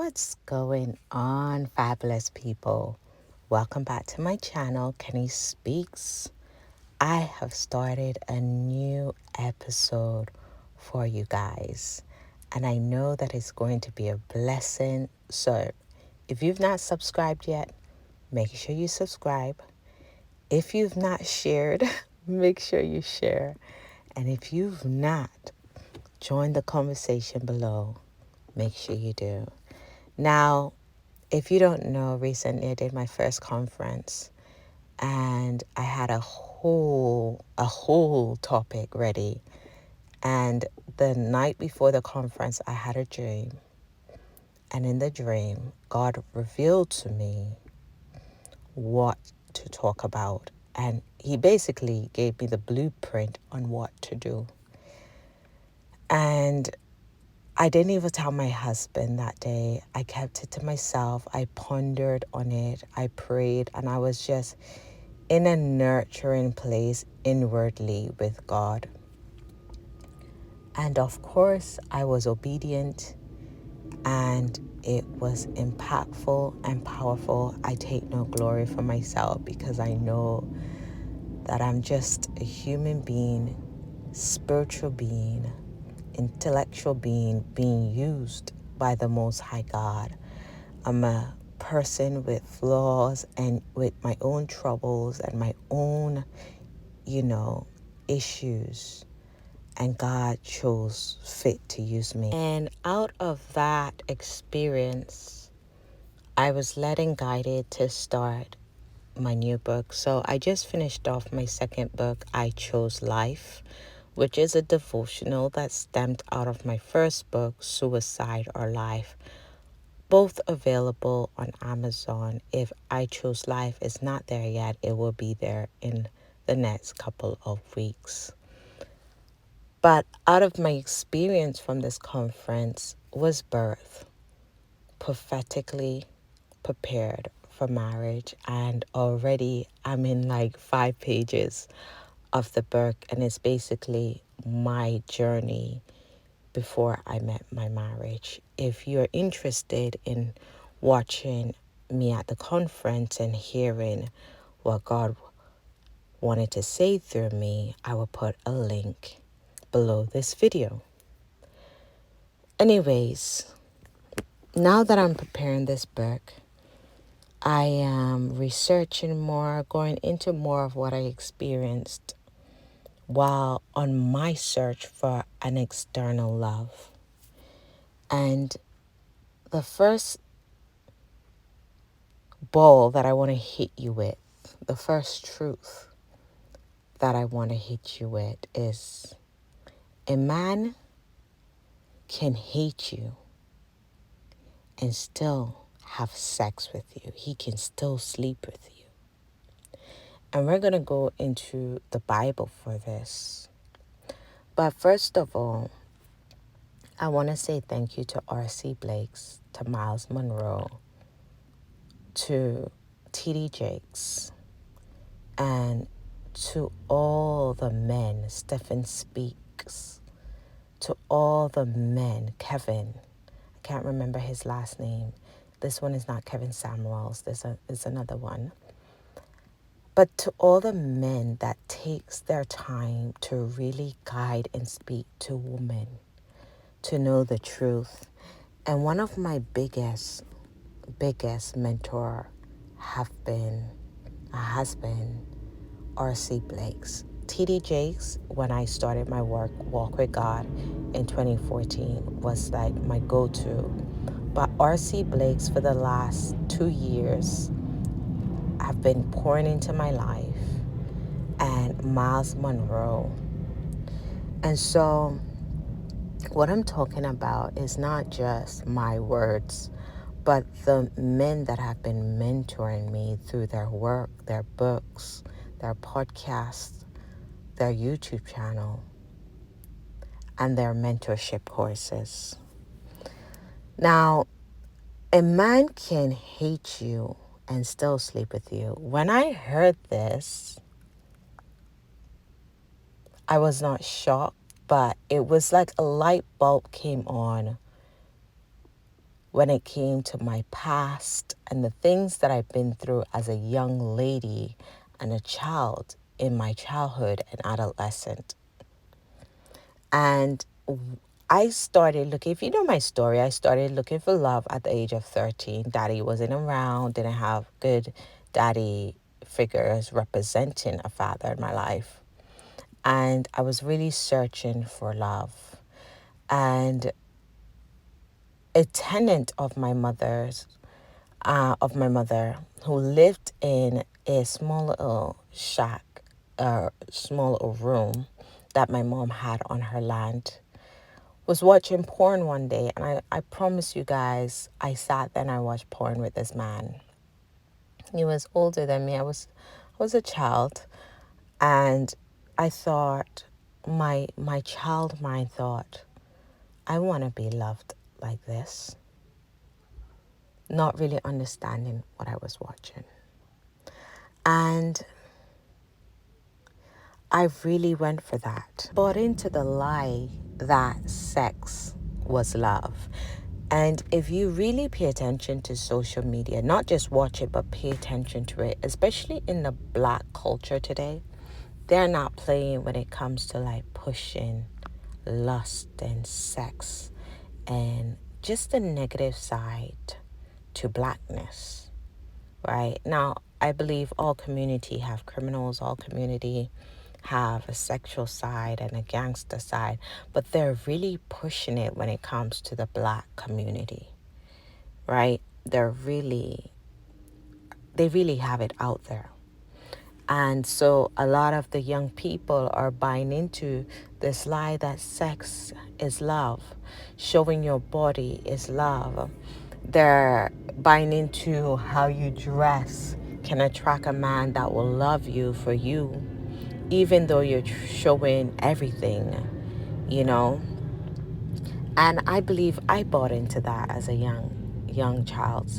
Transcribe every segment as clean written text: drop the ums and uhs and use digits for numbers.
What's going on, fabulous people? Welcome back to my channel, Kenny Speaks. I have started a new episode for you guys, and I know that it's going to be a blessing. So, if you've not subscribed yet, make sure you subscribe. If you've not shared, make sure you share. And if you've not joined the conversation below, make sure you do. Now, if you don't know, recently I did my first conference and I had a whole topic ready. And the night before the conference, I had a dream. And in the dream, God revealed to me what to talk about. And he basically gave me the blueprint on what to do. And I didn't even tell my husband that day. I kept it to myself. I pondered on it. I prayed, and I was just in a nurturing place inwardly with God. And of course, I was obedient, and it was impactful and powerful. I take no glory for myself because I know that I'm just a human being, spiritual being, intellectual being used by the Most High God. I'm a person with flaws and with my own troubles and my own, issues. And God chose fit to use me. And out of that experience, I was led and guided to start my new book. So I just finished off my second book, I Chose Life, which is a devotional that stemmed out of my first book, Suicide or Life, both available on Amazon. If I Chose Life is not there yet, it will be there in the next couple of weeks. But out of my experience from this conference was birth, prophetically prepared for marriage. And already I'm in like 5 pages of the book, and it's basically my journey before I met my marriage. If you're interested in watching me at the conference and hearing what God wanted to say through me, I will put a link below this video. Anyways, now that I'm preparing this book, I am researching more, going into more of what I experienced while on my search for an external love. And the first ball that I want to hit you with, the first truth that I want to hit you with is a man can hate you and still have sex with you. He can still sleep with you. And we're going to go into the Bible for this. But first of all, I want to say thank you to R.C. Blakes, to Miles Monroe, to T.D. Jakes, and to all the men, Stephen Speaks, to all the men, Kevin, I can't remember his last name. This one is not Kevin Samuels, there's another one. But to all the men that takes their time to really guide and speak to women, to know the truth. And one of my biggest mentor has been R.C. Blakes. T.D. Jakes, when I started my walk with God in 2014, was like my go-to. But R.C. Blakes for the last 2 years have been pouring into my life, and Miles Monroe. And so what I'm talking about is not just my words, but the men that have been mentoring me through their work, their books, their podcasts, their YouTube channel, and their mentorship courses. Now, a man can hate you and still sleep with you. When I heard this, I was not shocked, but it was like a light bulb came on when it came to my past and the things that I've been through as a young lady and a child in my childhood and adolescent. And I started looking, if you know my story, I started looking for love at the age of 13. Daddy wasn't around, didn't have good daddy figures representing a father in my life. And I was really searching for love. And a tenant of my mother, who lived in a small little shack, small little room that my mom had on her land, was watching porn one day. And I promise you guys, I sat there and I watched porn with this man. He was older than me. I was a child. And I thought, my child mind thought, I want to be loved like this. Not really understanding what I was watching. And I really went for that. Bought into the lie that sex was love. And if you really pay attention to social media, not just watch it, but pay attention to it, especially in the Black culture today, they're not playing when it comes to like pushing lust and sex and just the negative side to Blackness, right? Now, I believe all community have criminals, all community have a sexual side and a gangster side, but they're really pushing it when it comes to the Black community, right? They really have it out there. And so a lot of the young people are buying into this lie that sex is love, showing your body is love. They're buying into how you dress can attract a man that will love you for you, even though you're showing everything, you know. And I believe I bought into that as a young child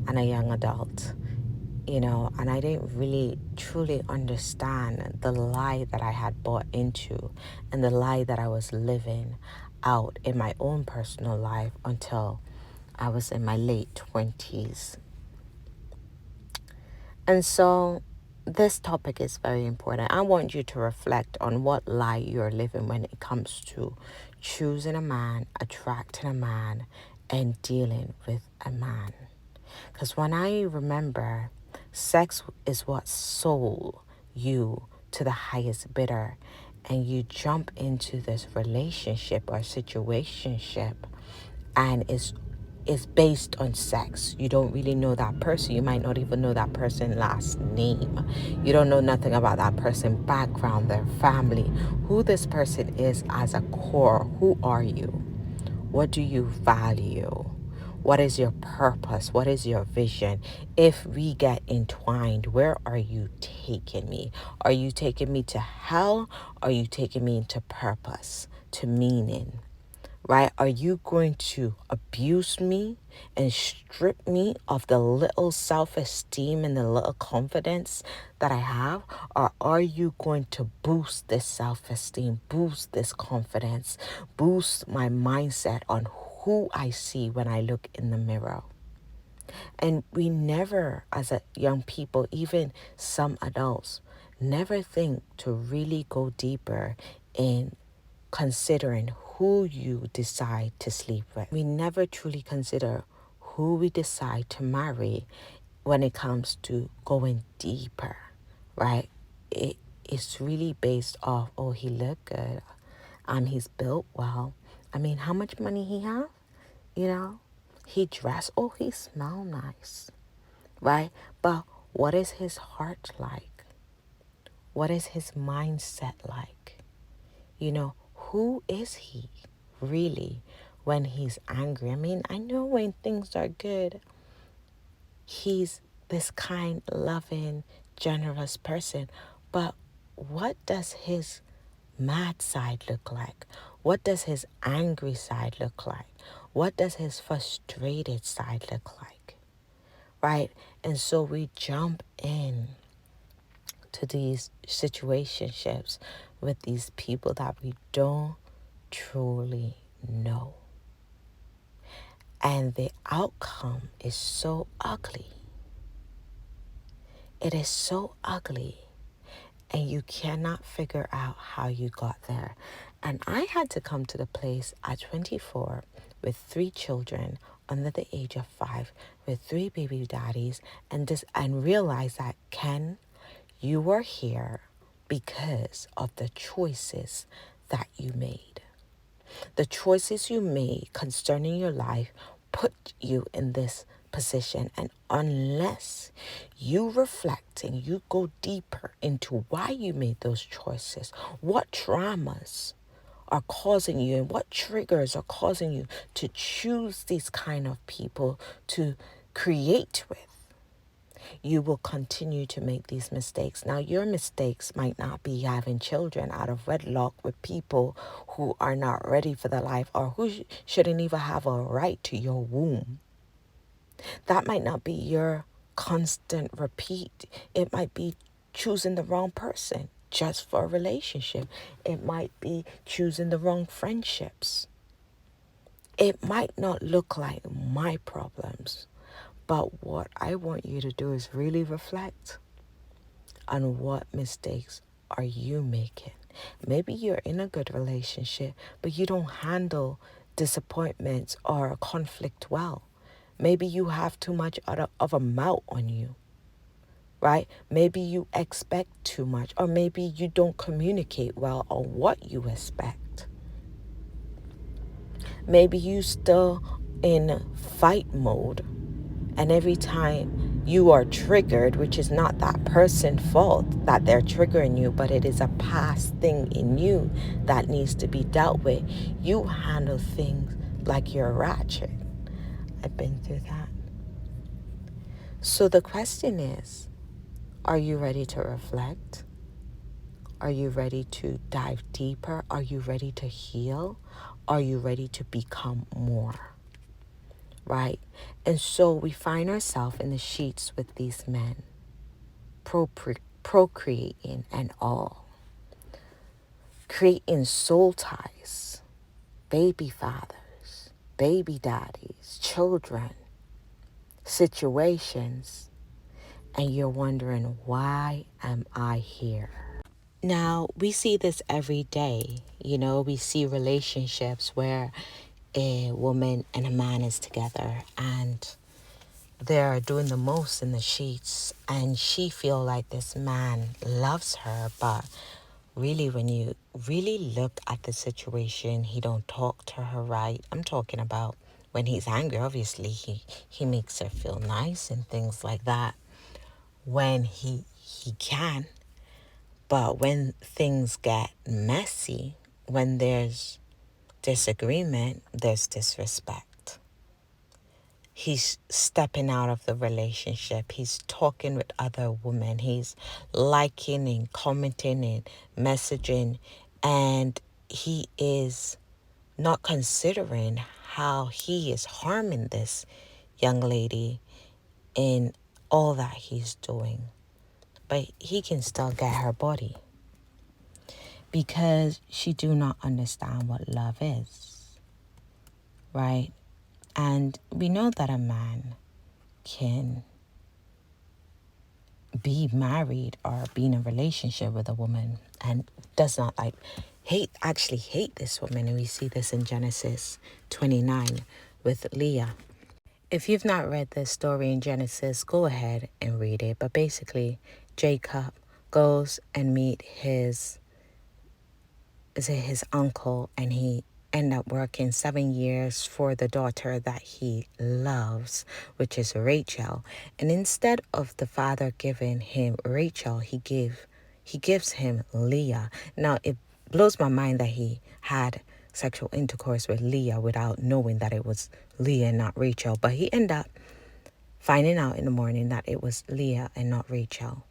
and a young adult, you know, and I didn't really truly understand the lie that I had bought into and the lie that I was living out in my own personal life until I was in my late 20s. And so this topic is very important. I want you to reflect on what lie you're living when it comes to choosing a man, attracting a man, and dealing with a man. Because when I remember, sex is what sold you to the highest bidder, and you jump into this relationship or situationship, and it's based on sex. You don't really know that person. You might not even know that person's last name. You don't know nothing about that person's background, their family, who this person is as a core. Who are you? What do you value? What is your purpose? What is your vision? If we get entwined, where are you taking me? Are you taking me to hell? Are you taking me into purpose, to meaning? Right? Are you going to abuse me and strip me of the little self-esteem and the little confidence that I have? Or are you going to boost this self-esteem, boost this confidence, boost my mindset on who I see when I look in the mirror? And we never, as a young people, even some adults, never think to really go deeper in considering who you decide to sleep with. We never truly consider who we decide to marry when it comes to going deeper, right? It's really based off, oh, he look good, he's built well. I mean, how much money he have? You know, he dress, oh, he smell nice, right? But what is his heart like? What is his mindset like? You know, who is he really when he's angry? I mean, I know when things are good, he's this kind, loving, generous person. But what does his mad side look like? What does his angry side look like? What does his frustrated side look like? Right? And so we jump in to these situationships with these people that we don't truly know. And the outcome is so ugly. It is so ugly. And you cannot figure out how you got there. And I had to come to the place at 24 with 3 children under the age of 5 with 3 baby daddies and realize that, Ken, you are here because of the choices that you made. The choices you made concerning your life put you in this position. And unless you reflect and you go deeper into why you made those choices, what traumas are causing you and what triggers are causing you to choose these kind of people to create with, you will continue to make these mistakes. Now, your mistakes might not be having children out of wedlock with people who are not ready for the life or who shouldn't even have a right to your womb. That might not be your constant repeat. It might be choosing the wrong person just for a relationship. It might be choosing the wrong friendships. It might not look like my problems, but what I want you to do is really reflect on what mistakes are you making. Maybe you're in a good relationship, but you don't handle disappointments or conflict well. Maybe you have too much of a mouth on you, right? Maybe you expect too much, or maybe you don't communicate well on what you expect. Maybe you still in fight mode, and every time you are triggered, which is not that person's fault that they're triggering you, but it is a past thing in you that needs to be dealt with, you handle things like you're ratchet. I've been through that. So the question is, are you ready to reflect? Are you ready to dive deeper? Are you ready to heal? Are you ready to become more? Right? And so we find ourselves in the sheets with these men, procreating and all, creating soul ties, baby fathers, baby daddies, children, situations, and you're wondering, why am I here? Now, we see this every day. You know, we see relationships where a woman and a man is together and they're doing the most in the sheets, and she feel like this man loves her, but really when you really look at the situation, he don't talk to her right. I'm talking about when he's angry, obviously he makes her feel nice and things like that when he can. But when things get messy, when there's disagreement, there's disrespect. He's stepping out of the relationship. He's talking with other women. He's liking and commenting and messaging. And he is not considering how he is harming this young lady in all that he's doing. But he can still get her body because she do not understand what love is, right? And we know that a man can be married or be in a relationship with a woman and does not actually hate this woman. And we see this in Genesis 29 with Leah. If you've not read this story in Genesis, go ahead and read it. But basically, Jacob goes and meet his uncle, and he end up working 7 years for the daughter that he loves, which is Rachel. And instead of the father giving him Rachel, he gives him Leah. Now it blows my mind that he had sexual intercourse with Leah without knowing that it was Leah and not Rachel. But he ended up finding out in the morning that it was Leah and not Rachel.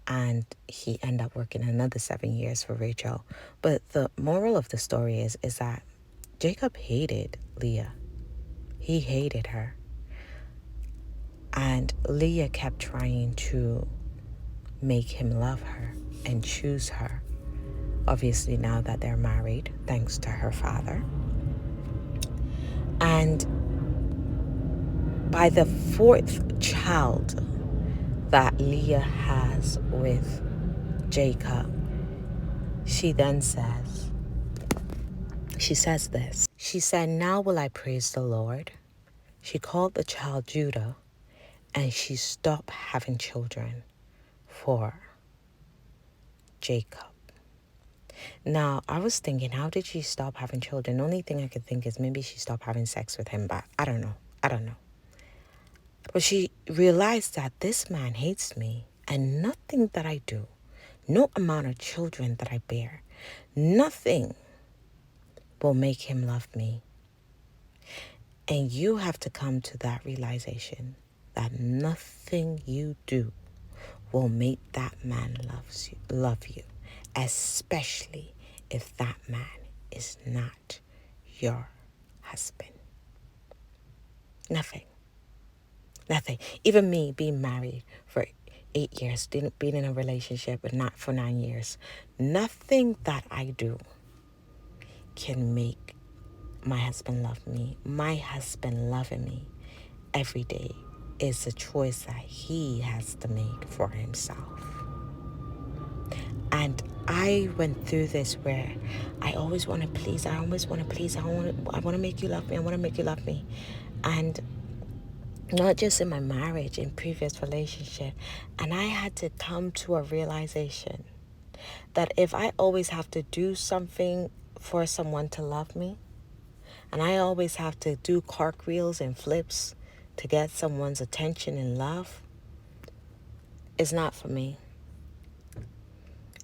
And he ended up working another 7 years for Rachel. But the moral of the story is that Jacob hated Leah. He hated her. And Leah kept trying to make him love her and choose her. Obviously, now that they're married, thanks to her father. And by the fourth child that Leah has with Jacob, she then says, she says this. She said, "Now will I praise the Lord." She called the child Judah, and she stopped having children for Jacob. Now, I was thinking, how did she stop having children? The only thing I could think is maybe she stopped having sex with him, but I don't know. But she realized that this man hates me, and nothing that I do, no amount of children that I bear, nothing will make him love me. And you have to come to that realization that nothing you do will make that man love you, especially if that man is not your husband. Nothing. Even me being married for 8 years, being in a relationship but not for 9 years, nothing that I do can make my husband love me. My husband loving me every day is a choice that he has to make for himself. And I went through this where I always want to please. I want to make you love me. I want to make you love me. And not just in my marriage, in previous relationship. And I had to come to a realization that if I always have to do something for someone to love me, and I always have to do cartwheels and flips to get someone's attention and love, it's not for me.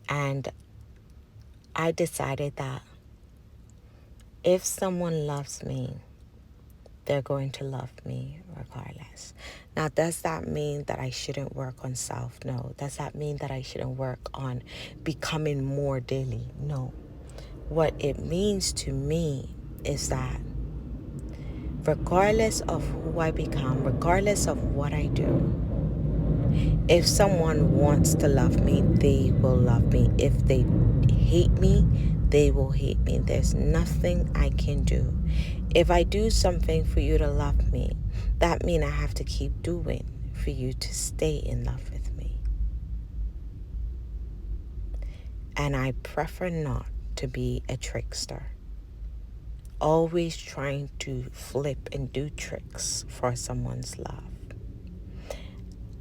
And I decided that if someone loves me, they're going to love me regardless. Now, does that mean that I shouldn't work on self? No. Does that mean that I shouldn't work on becoming more daily? No. What it means to me is that regardless of who I become, regardless of what I do, if someone wants to love me, they will love me. If they hate me, they will hate me. There's nothing I can do. If I do something for you to love me, that means I have to keep doing for you to stay in love with me. And I prefer not to be a trickster, always trying to flip and do tricks for someone's love.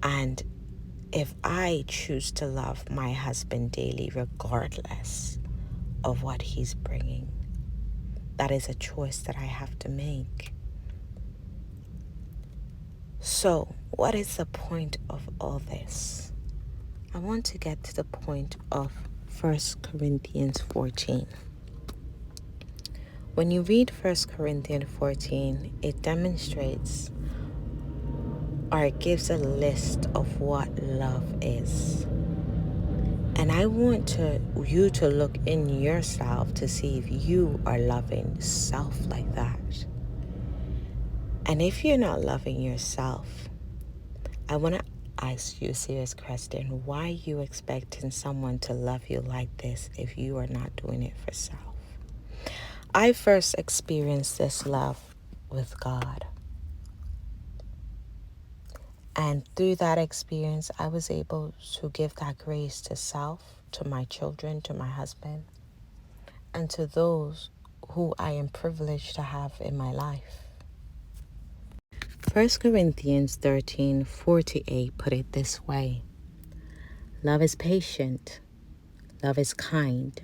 And if I choose to love my husband daily, regardless of what he's bringing, that is a choice that I have to make. So, what is the point of all this? I want to get to the point of 1 Corinthians 14. When you read 1 Corinthians 14, it demonstrates or it gives a list of what love is. And I want you to look in yourself to see if you are loving self like that. And if you're not loving yourself, I want to ask you a serious question. Why are you expecting someone to love you like this if you are not doing it for self? I first experienced this love with God. And through that experience, I was able to give that grace to self, to my children, to my husband, and to those who I am privileged to have in my life. 1 Corinthians 13:48 put it this way. Love is patient. Love is kind.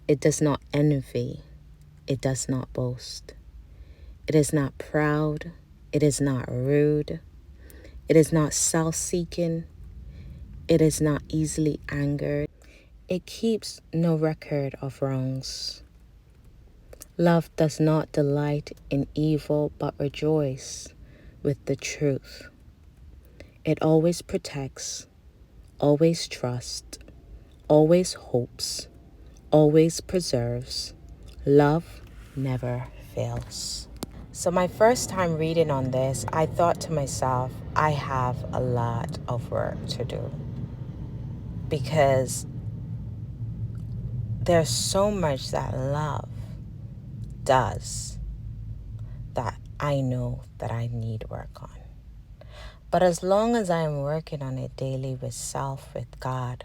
It does not envy. It does not boast. It is not proud. It is not rude. It is not self-seeking. It is not easily angered. It keeps no record of wrongs. Love does not delight in evil, but rejoice with the truth. It always protects, always trusts, always hopes, always preserves. Love never fails. So my first time reading on this, I thought to myself, I have a lot of work to do. Because there's so much that love does that I know that I need work on. But as long as I am working on it daily with self, with God,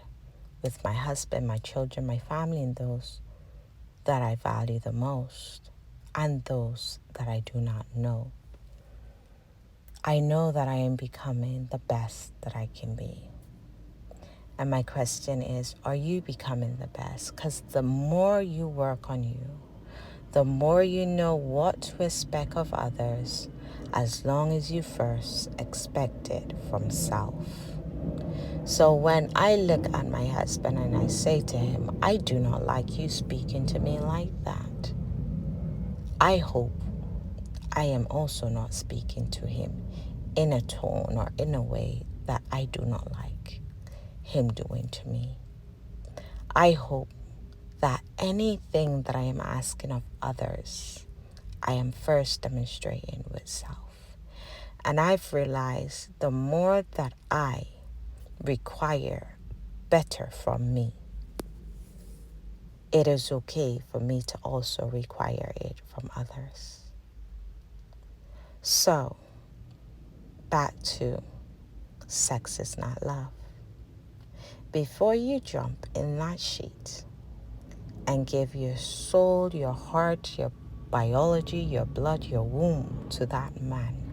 with my husband, my children, my family, and those that I value the most, and those that I do not know, I know that I am becoming the best that I can be. And my question is, are you becoming the best? Because the more you work on you, the more you know what to expect of others, as long as you first expect it from self. So when I look at my husband and I say to him, I do not like you speaking to me like that, I hope I am also not speaking to him in a tone or in a way that I do not like him doing to me. I hope that anything that I am asking of others, I am first demonstrating with self. And I've realized the more that I require better from me, it is okay for me to also require it from others. So, back to sex is not love. Before you jump in that sheet and give your soul, your heart, your biology, your blood, your womb to that man,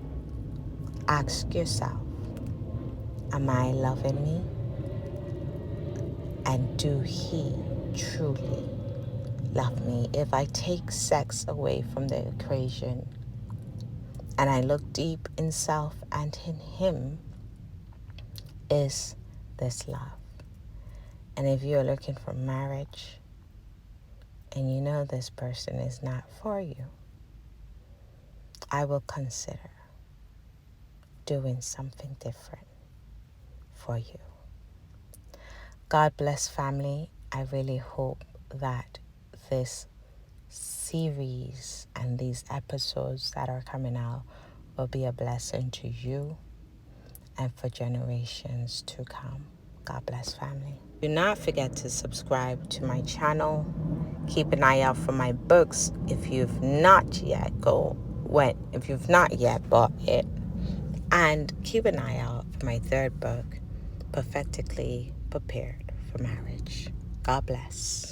ask yourself, am I loving me? And do he truly love me? If I take sex away from the equation and I look deep in self and in him, is this love? And if you're looking for marriage and you know this person is not for you, I will consider doing something different for you. God bless, family. I really hope that this series and these episodes that are coming out will be a blessing to you and for generations to come. God bless, family. Do not forget to subscribe to my channel. Keep an eye out for my books. If you've not yet bought it, and keep an eye out for my third book, Prophetically Prepared for Marriage. God bless.